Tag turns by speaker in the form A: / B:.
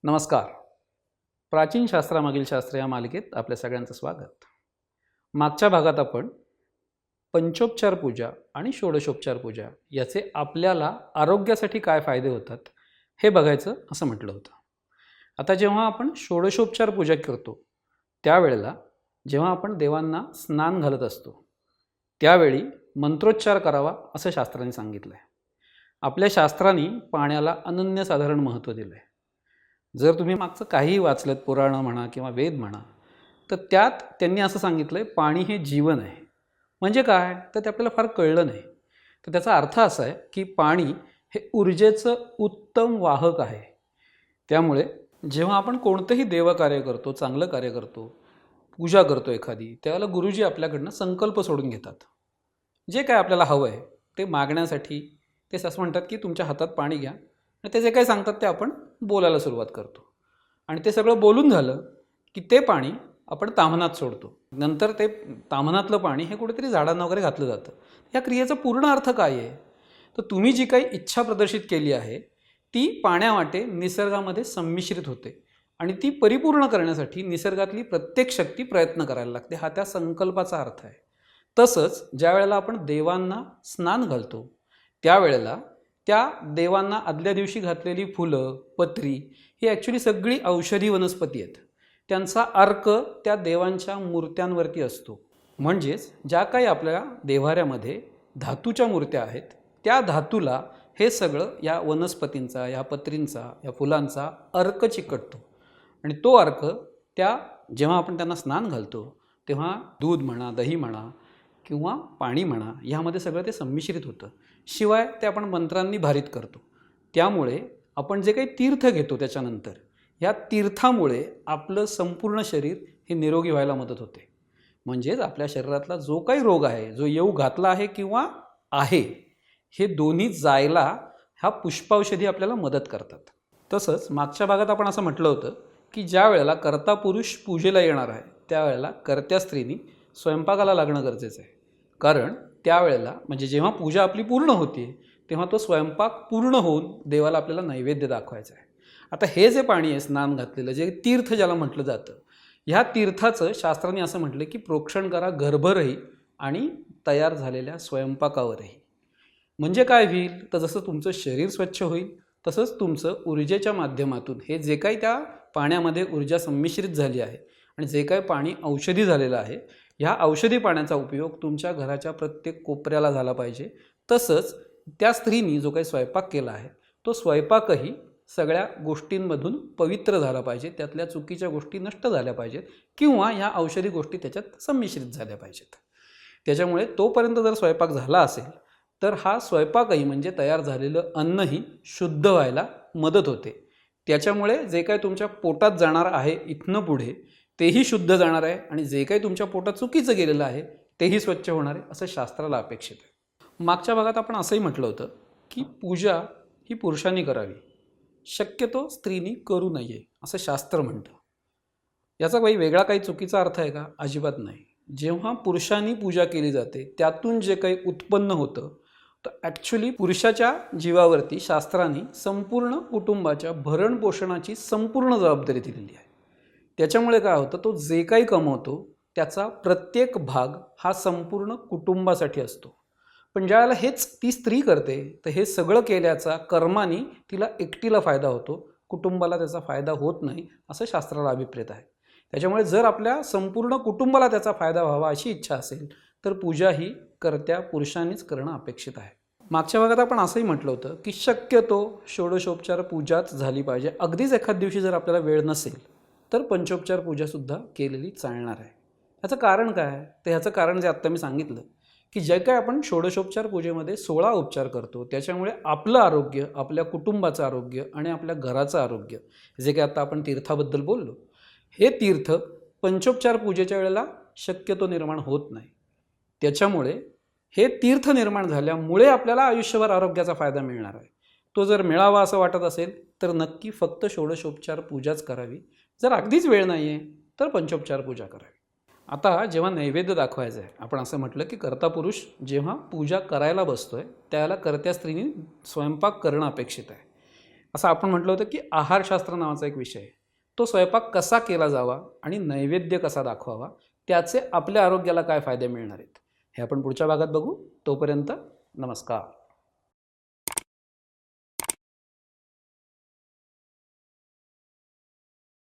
A: नमस्कार. प्राचीन शास्त्रामागील शास्त्र या मालिकेत आपल्या सगळ्यांचं स्वागत. मागच्या भागात आपण पंचोपचार पूजा आणि षोडशोपचार पूजा याचे आपल्याला आरोग्यासाठी काय फायदे होतात हे बघायचं असं म्हटलं होतं. आता जेव्हा आपण षोडशोपचार पूजा करतो त्यावेळेला जेव्हा आपण देवांना स्नान घालत असतो त्यावेळी मंत्रोच्चार करावा असं शास्त्रांनी सांगितलं आहे. आपल्या शास्त्रांनी पाण्याला अनन्यसाधारण महत्त्व दिलं आहे. जर तुम्ही मागचं काहीही वाचलं, पुराणं म्हणा किंवा वेद म्हणा, तर त्यात त्यांनी असं सांगितलं आहे पाणी हे जीवन आहे. म्हणजे काय तर ते आपल्याला फार कळलं नाही. तर त्याचा अर्थ असा आहे की पाणी हे ऊर्जेचं उत्तम वाहक आहे. त्यामुळे जेव्हा आपण कोणतंही देवकार्य करतो, चांगलं कार्य करतो, पूजा करतो एखादी, त्यावेळेला गुरुजी आपल्याकडनं संकल्प सोडून घेतात. जे काय आपल्याला हवं आहे ते मागण्यासाठी ते असं म्हणतात की तुमच्या हातात पाणी घ्या आणि ते जे काही सांगतात ते आपण बोलायला सुरुवात करतो. आणि ते सगळं बोलून झालं की ते पाणी आपण ताम्हनात सोडतो. नंतर ते ताम्हनातलं पाणी हे कुठेतरी झाडांना वगैरे घातलं जातं. या क्रियेचा पूर्ण अर्थ काय आहे तर तुम्ही जी काही इच्छा प्रदर्शित केली आहे ती पाण्यावाटे निसर्गामध्ये संमिश्रित होते आणि ती परिपूर्ण करण्यासाठी निसर्गातली प्रत्येक शक्ती प्रयत्न करायला लागते. हा त्या संकल्पाचा अर्थ आहे. तसंच ज्या वेळेला आपण देवांना स्नान घालतो त्यावेळेला त्या देवांना आदल्या दिवशी घातलेली फुलं, पत्री ही ॲक्च्युली सगळी औषधी वनस्पती आहेत. त्यांचा अर्क त्या देवांच्या मूर्त्यांवरती असतो. म्हणजेच ज्या काही आपल्या देव्हाऱ्यामध्ये धातूच्या मूर्त्या आहेत त्या धातूला हे सगळं या वनस्पतींचा, या पत्रींचा, या फुलांचा अर्क चिकटतो. आणि तो अर्क त्या जेव्हा आपण त्यांना स्नान घालतो तेव्हा दूध म्हणा, दही म्हणा किंवा पाणी म्हणा ह्यामध्ये सगळं ते संमिश्रित होतं. शिवाय ते आपण मंत्रांनी भारित करतो. त्यामुळे आपण जे काही तीर्थ घेतो त्याच्यानंतर या तीर्थामुळे आपलं संपूर्ण शरीर हे निरोगी व्हायला मदत होते. म्हणजेच आपल्या शरीरातला जो काही रोग आहे, जो येऊ घातला आहे किंवा आहे, हे दोन्ही जायला ह्या पुष्पावषधी आपल्याला मदत करतात. तसंच मागच्या भागात आपण असं म्हटलं होतं की ज्या वेळेला कर्ता पुरुष पूजेला येणार आहे त्यावेळेला कर्त्या स्त्रीनी स्वयंपाकाला लागणं गरजेचं आहे. कारण त्यावेळेला म्हणजे जेव्हा पूजा आपली पूर्ण होते तेव्हा तो स्वयंपाक पूर्ण होऊन देवाला आपल्याला नैवेद्य दाखवायचा आहे. आता हे जे पाणी आहे स्नान घातलेलं, जे तीर्थ ज्याला म्हटलं जातं, ह्या तीर्थाचं शास्त्रांनी असं म्हटलं की प्रोक्षण करा गर्भरही आणि तयार झालेल्या स्वयंपाकावरही. म्हणजे काय होईल तर जसं तुमचं शरीर स्वच्छ होईल तसंच तुमचं ऊर्जेच्या माध्यमातून हे जे काही त्या पाण्यामध्ये ऊर्जा संमिश्रित झाली आहे आणि जे काही पाणी औषधी झालेलं आहे ह्या औषधी पाण्याचा उपयोग तुमच्या घराच्या प्रत्येक कोपऱ्याला झाला पाहिजे. तसंच त्या स्त्रीनी जो काही स्वयंपाक केला आहे तो स्वयंपाकही सगळ्या गोष्टींमधून पवित्र झाला पाहिजे. त्यातल्या चुकीच्या गोष्टी नष्ट झाल्या पाहिजेत किंवा ह्या औषधी गोष्टी त्याच्यात संमिश्रित झाल्या पाहिजेत. त्याच्यामुळे तोपर्यंत जर स्वयंपाक झाला असेल तर हा स्वयंपाकही म्हणजे तयार झालेलं अन्नही शुद्ध व्हायला मदत होते. त्याच्यामुळे जे काही तुमच्या पोटात जाणार आहे इथनं पुढे तेही शुद्ध जाणार आहे आणि जे काही तुमच्या पोटात चुकीचं गेलेलं आहे तेही स्वच्छ होणार आहे असं शास्त्राला अपेक्षित आहे. मागच्या भागात आपण असंही म्हटलं होतं की पूजा ही पुरुषांनी करावी, शक्यतो स्त्रीनी करू नये असं शास्त्र म्हणतं. याचा वेगळा काही चुकीचा अर्थ आहे का? अजिबात नाही. जेव्हा पुरुषांनी पूजा केली जाते त्यातून जे काही उत्पन्न होतं तर ॲक्च्युली पुरुषाच्या जीवावरती शास्त्रांनी संपूर्ण कुटुंबाच्या भरणपोषणाची संपूर्ण जबाबदारी दिलेली आहे. त्याच्यामुळे काय होतं, तो जे काही कमवतो त्याचा प्रत्येक भाग हा संपूर्ण कुटुंबासाठी असतो. पण ज्यावेळेला हेच ती स्त्री करते तर हे सगळं केल्याचा कर्माने तिला एकटीला फायदा होतो, कुटुंबाला त्याचा फायदा होत नाही असं शास्त्राला अभिप्रेत आहे. त्याच्यामुळे जर आपल्या संपूर्ण कुटुंबाला त्याचा फायदा व्हावा अशी इच्छा असेल तर पूजा ही कर्त्या पुरुषांनीच करणं अपेक्षित आहे. मागच्या भागात आपण असंही म्हटलं होतं की शक्यतो षोडशोपचार पूजाच झाली पाहिजे. अगदीच एखाद दिवशी जर आपल्याला वेळ नसेल तर पंचोपचार पूजासुद्धा केलेली चालणार आहे. ह्याचं कारण काय तर ह्याचं कारण जे आत्ता मी सांगितलं की जे काय आपण षोडशोपचार पूजेमध्ये 16 उपचार करतो त्याच्यामुळे आपलं आरोग्य, आपल्या कुटुंबाचं आरोग्य आणि आपल्या घराचं आरोग्य, जे काय आता आपण तीर्थाबद्दल बोललो, हे तीर्थ पंचोपचार पूजेच्या वेळेला शक्यतो निर्माण होत नाही. त्याच्यामुळे हे तीर्थ निर्माण झाल्यामुळे आपल्याला आयुष्यभर आरोग्याचा फायदा मिळणार आहे. तो जर मिळावा असं वाटत असेल तर नक्की फक्त षोडशोपचार पूजाच करावी. जर अगदीच वेळ नाही आहे तर पंचोपचार पूजा करावी. आता जेव्हा नैवेद्य दाखवायचं आहे, आपण असं म्हटलं की कर्ता पुरुष जेव्हा पूजा करायला बसतोय त्याला कर्त्या स्त्रीने स्वयंपाक करणं अपेक्षित आहे. असं आपण म्हटलं होतं की आहारशास्त्र नावाचा एक विषय आहे. तो स्वयंपाक कसा केला जावा आणि नैवेद्य कसा दाखवावा, त्याचे आपल्या आरोग्याला काय फायदे मिळणार आहेत हे आपण पुढच्या भागात बघू. तोपर्यंत नमस्कार.